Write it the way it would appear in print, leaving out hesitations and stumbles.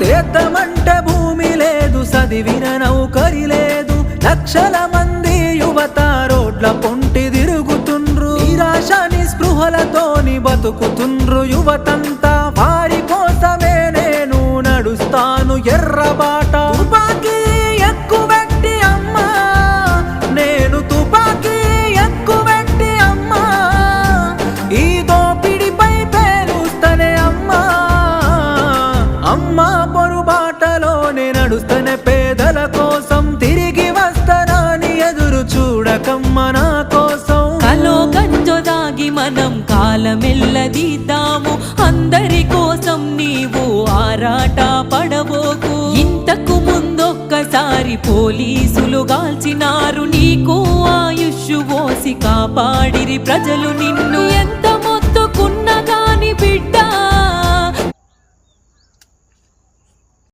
సేద్యమంటే భూమి లేదు, చదివిన నౌకరి లేదు, లక్షల మంది యువత రోడ్ల పొంటి తిరుగుతుండ్రు, నిరాశ నిస్పృహలతోని బతుకుతుండ్రు యువతంతా. వారి కోసమే నేను నడుస్తాను ఎర్రబాట. తుపాకీ ఎక్కువెట్టి అమ్మా, నేను తుపాకీ ఎక్కువెట్టి అమ్మా, ఈ దోపిడిపై పేలుస్తనే అమ్మా. అమ్మా పొరుబాటలోనే నడుస్తనే పేదల కోసం, తిరిగి వస్తానని ఎదురు చూడకమ్మ నా కోసం. కలో గంజో దాగి మనం కాలమెల్లదీద్దాము, అందరి కోసం నీవు ఆరాట పడబోకు. ఇంతకు ముందొక్కసారి పోలీసులు గాల్చినారు, నీకు ఆయుష్ పోసి కాపాడిరి ప్రజలు నిన్ను. ఎంత